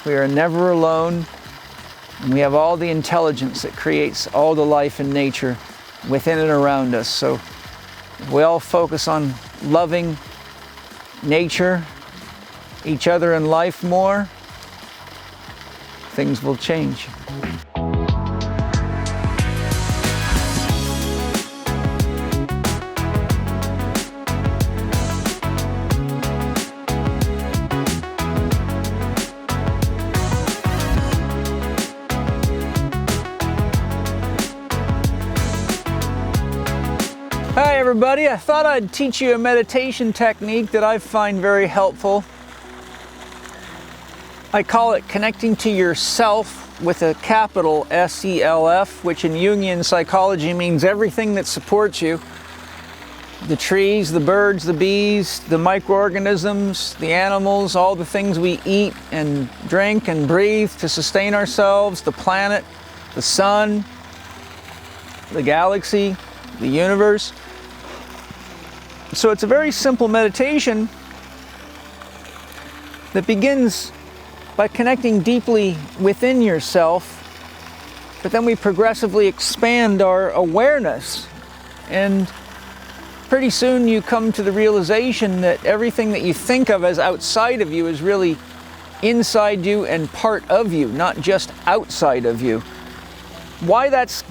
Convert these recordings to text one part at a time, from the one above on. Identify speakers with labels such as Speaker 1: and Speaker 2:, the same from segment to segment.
Speaker 1: We are never alone, and we have all the intelligence that creates all the life in nature within and around us. So if we all focus on loving nature, each other, and life more, things will change. Hi everybody, I thought I'd teach you a meditation technique that I find very helpful. I call it connecting to yourself with a capital S-E-L-F, which in Jungian psychology means everything that supports you. The trees, the birds, the bees, the microorganisms, the animals, all the things we eat and drink and breathe to sustain ourselves, the planet, the sun, the galaxy, the universe. So it's a very simple meditation that begins by connecting deeply within yourself, but then we progressively expand our awareness, and pretty soon you come to the realization that everything that you think of as outside of you is really inside you and part of you, not just outside of you. Why that's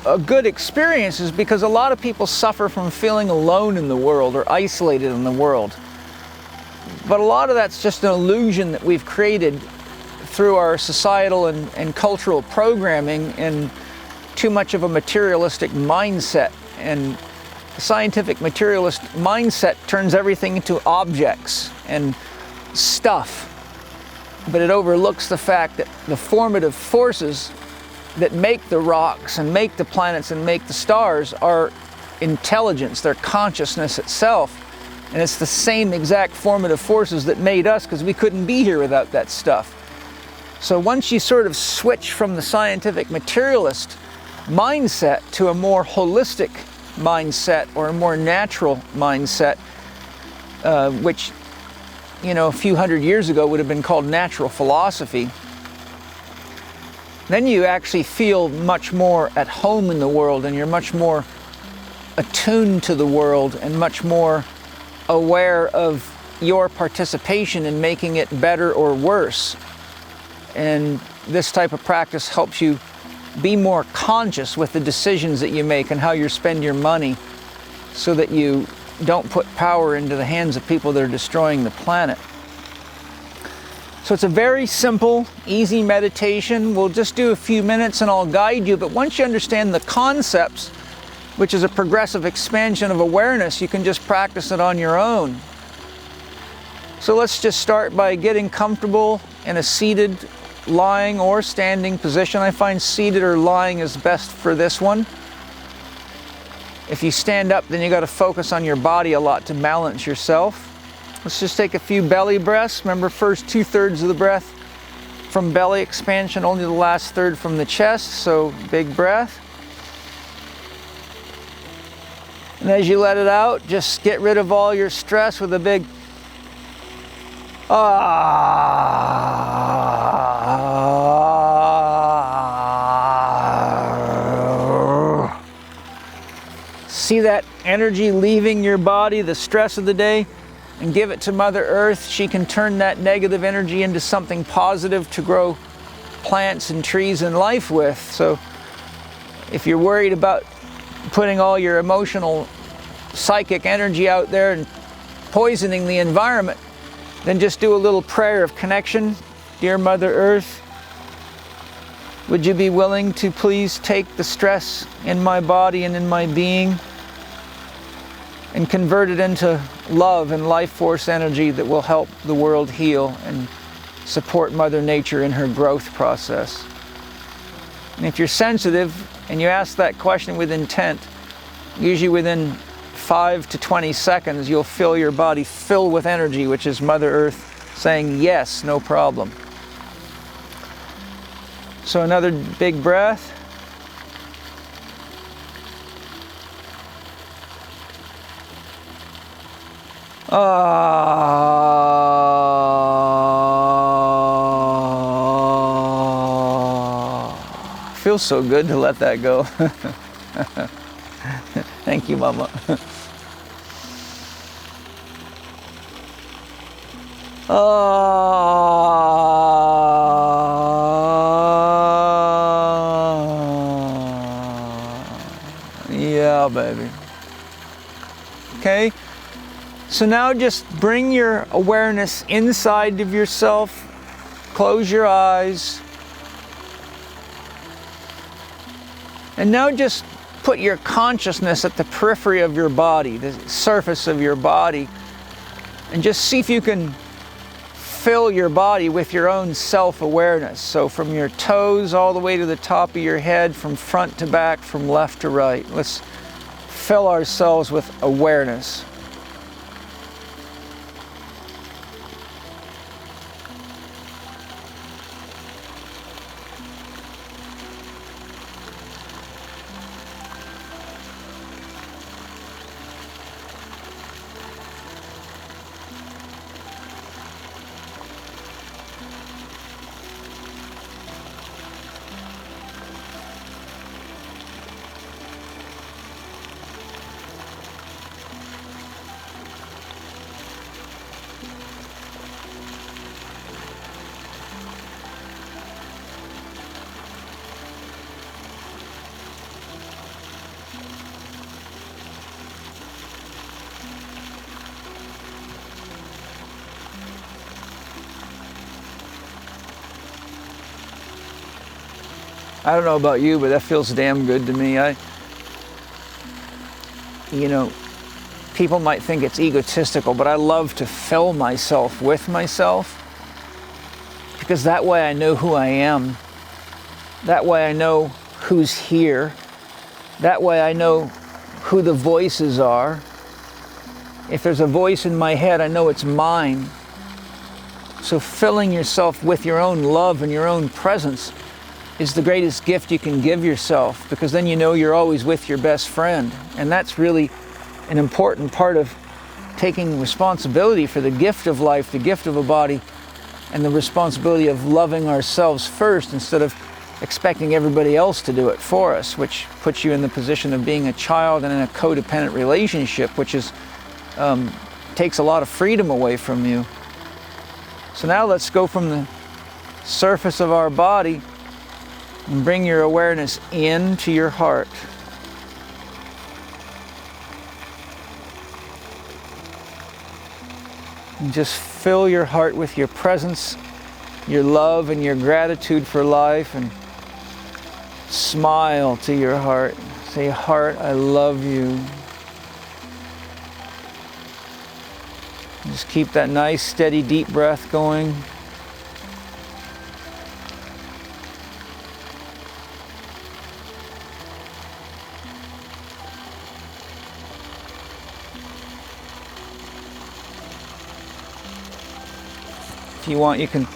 Speaker 1: a good experience is because a lot of people suffer from feeling alone in the world or isolated in the world. But a lot of that's just an illusion that we've created through our societal and cultural programming and too much of a materialistic mindset. And the scientific materialist mindset turns everything into objects and stuff. But it overlooks the fact that the formative forces that make the rocks and make the planets and make the stars are intelligence, they're consciousness itself. And it's the same exact formative forces that made us, because we couldn't be here without that stuff. So once you sort of switch from the scientific materialist mindset to a more holistic mindset or a more natural mindset, which, you know, a few hundred years ago would have been called natural philosophy, then you actually feel much more at home in the world, and you're much more attuned to the world and much more aware of your participation in making it better or worse. And this type of practice helps you be more conscious with the decisions that you make and how you spend your money, so that you don't put power into the hands of people that are destroying the planet. So it's a very simple, easy meditation. We'll just do a few minutes and I'll guide you. But once you understand the concepts, which is a progressive expansion of awareness, you can just practice it on your own. So let's just start by getting comfortable in a seated, lying, or standing position. I find seated or lying is best for this one. If you stand up, then you got to focus on your body a lot to balance yourself. Let's just take a few belly breaths. Remember, first 2/3 of the breath from belly expansion, only the last third from the chest, so big breath. And as you let it out, just get rid of all your stress with a big ah. See that energy leaving your body, the stress of the day, and give it to Mother Earth. She can turn that negative energy into something positive to grow plants and trees and life with. So if you're worried about putting all your emotional, psychic energy out there and poisoning the environment, then just do a little prayer of connection. Dear Mother Earth, would you be willing to please take the stress in my body and in my being and convert it into love and life force energy that will help the world heal and support Mother Nature in her growth process. And if you're sensitive and you ask that question with intent, usually within 5 to 20 seconds, you'll feel your body fill with energy, which is Mother Earth saying, yes, no problem. So another big breath. feels so good to let that go. Thank you, Mama. Yeah, baby. Okay, so now just bring your awareness inside of yourself. Close your eyes. And now just put your consciousness at the periphery of your body, the surface of your body, and just see if you can fill your body with your own self-awareness. So from your toes all the way to the top of your head, from front to back, from left to right. Let's fill ourselves with awareness. I don't know about you, but that feels damn good to me. You know, people might think it's egotistical, but I love to fill myself with myself, because that way I know who I am. That way I know who's here. That way I know who the voices are. If there's a voice in my head, I know it's mine. So filling yourself with your own love and your own presence is the greatest gift you can give yourself, because then you know you're always with your best friend. And that's really an important part of taking responsibility for the gift of life, the gift of a body, and the responsibility of loving ourselves first instead of expecting everybody else to do it for us, which puts you in the position of being a child and in a codependent relationship, which is takes a lot of freedom away from you. So now let's go from the surface of our body and bring your awareness into your heart. And just fill your heart with your presence, your love, and your gratitude for life, and smile to your heart. Say, heart, I love you. Just keep that nice, steady, deep breath going. If you want, you can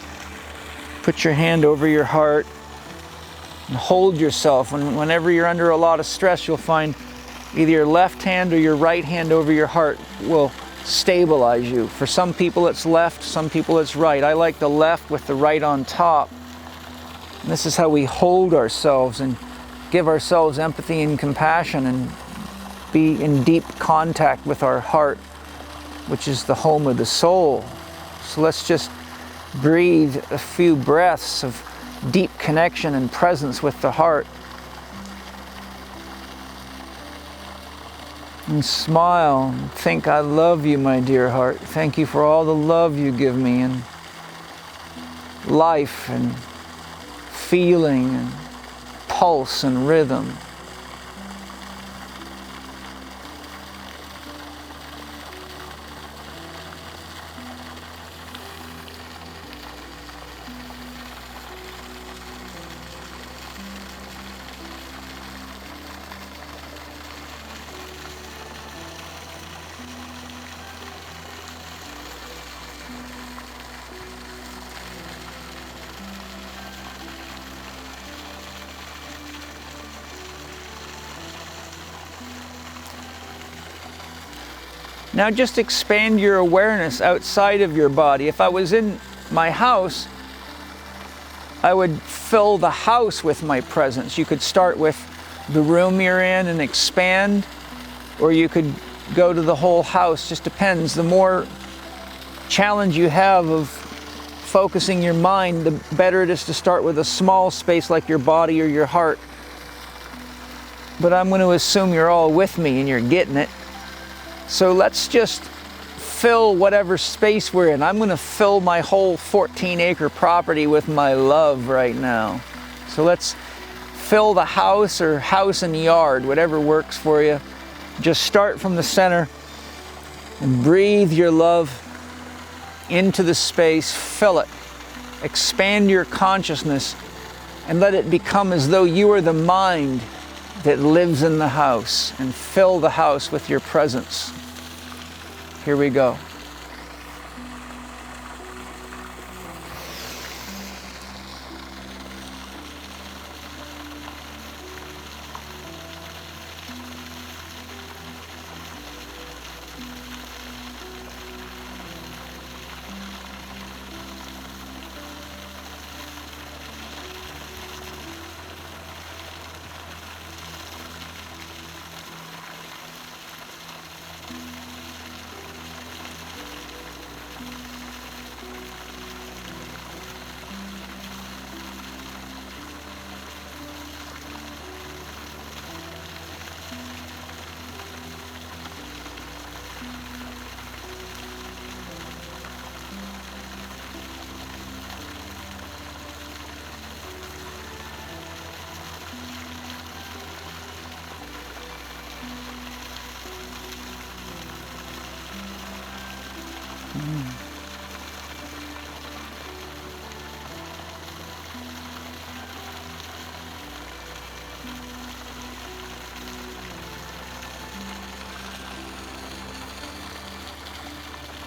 Speaker 1: put your hand over your heart and hold yourself. Whenever you're under a lot of stress, you'll find either your left hand or your right hand over your heart will stabilize you. For some people it's left, some people it's right. I like the left with the right on top. And this is how we hold ourselves and give ourselves empathy and compassion and be in deep contact with our heart, which is the home of the soul. So let's just breathe a few breaths of deep connection and presence with the heart. And smile and think, I love you, my dear heart. Thank you for all the love you give me, and life and feeling and pulse and rhythm. Now just expand your awareness outside of your body. If I was in my house I would fill the house with my presence. You could start with the room you're in and expand, or you could go to the whole house. Just depends. The more challenge you have of focusing your mind, the better it is to start with a small space like your body or your heart. But I'm going to assume you're all with me and you're getting it. So let's just fill whatever space we're in. I'm going to fill my whole 14-acre property with my love right now. So let's fill the house, or house and yard, whatever works for you. Just start from the center and breathe your love into the space. Fill it. Expand your consciousness and let it become as though you are the mind that lives in the house, and fill the house with your presence. Here we go.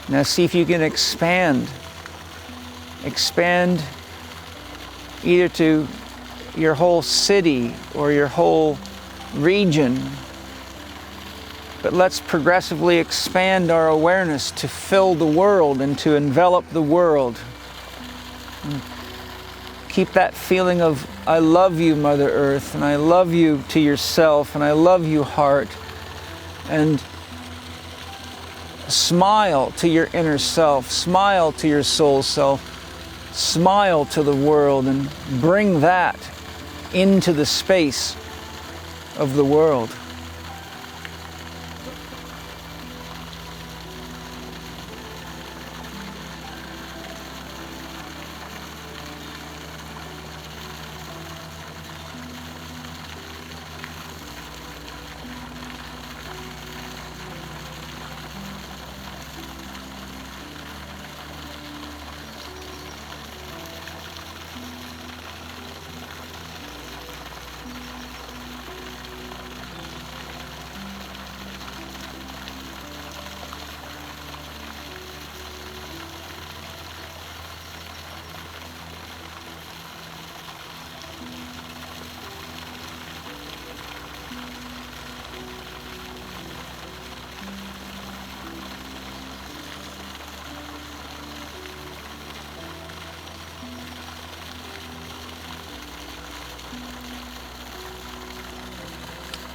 Speaker 1: Now see if you can expand either to your whole city or your whole region. But let's progressively expand our awareness to fill the world and to envelop the world. Keep that feeling of, I love you, Mother Earth, and I love you to yourself, and I love you, heart. And smile to your inner self, smile to your soul self, smile to the world, and bring that into the space of the world.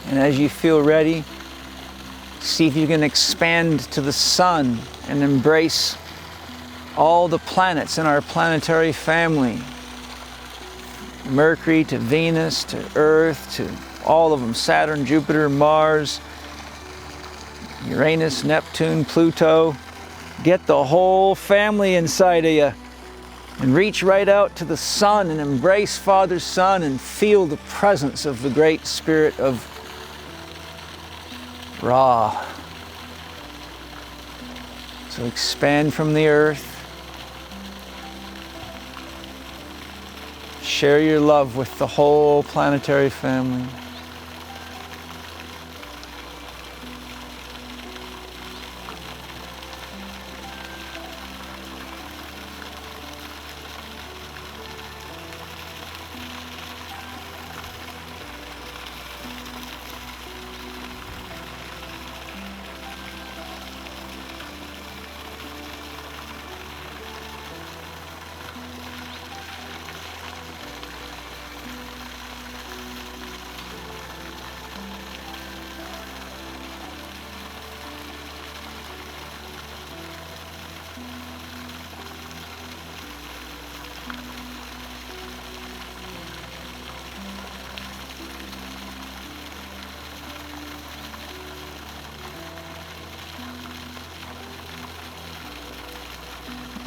Speaker 1: And as you feel ready, see if you can expand to the sun and embrace all the planets in our planetary family. Mercury to Venus to Earth to all of them, Saturn, Jupiter, Mars, Uranus, Neptune, Pluto. Get the whole family inside of you. And reach right out to the sun and embrace Father Sun and feel the presence of the great spirit of Ra. So expand from the earth. Share your love with the whole planetary family.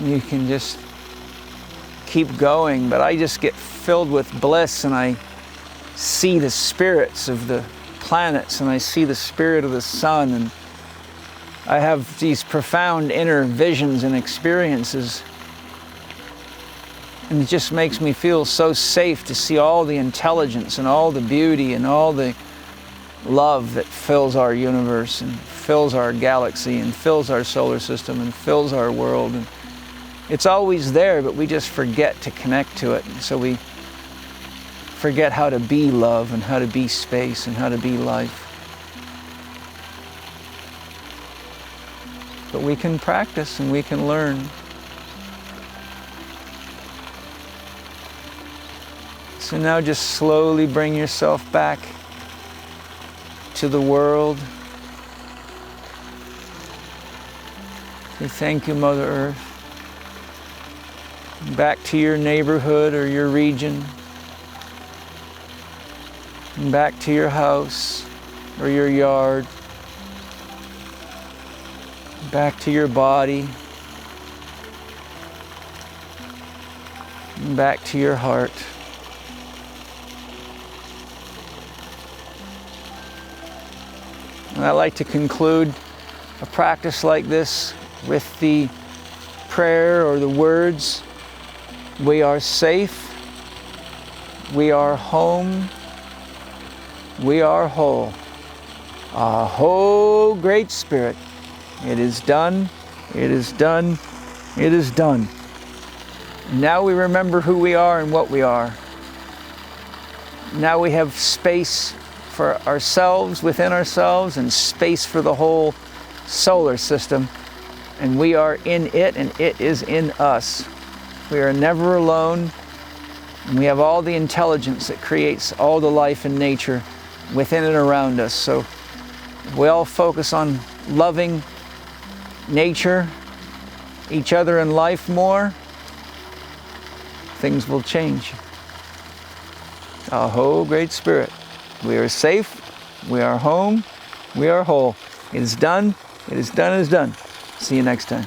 Speaker 1: You can just keep going, but I just get filled with bliss, and I see the spirits of the planets, and I see the spirit of the sun, and I have these profound inner visions and experiences. And it just makes me feel so safe to see all the intelligence and all the beauty and all the love that fills our universe and fills our galaxy and fills our solar system and fills our world. And it's always there, but we just forget to connect to it. And so we forget how to be love and how to be space and how to be life. But we can practice and we can learn. So now just slowly bring yourself back to the world. Say thank you, Mother Earth. Back to your neighborhood or your region. And back to your house or your yard. Back to your body. And back to your heart. And I like to conclude a practice like this with the prayer or the words, we are safe, we are home, we are whole. Aho, Great Spirit, it is done, it is done, it is done. Now we remember who we are and what we are. Now we have space for ourselves, within ourselves, and space for the whole solar system. And we are in it, and it is in us. We are never alone, and we have all the intelligence that creates all the life in nature within and around us. So we all focus on loving nature, each other, and life more, things will change. Aho, Great Spirit. We are safe, we are home, we are whole. It is done, it is done, it is done. See you next time.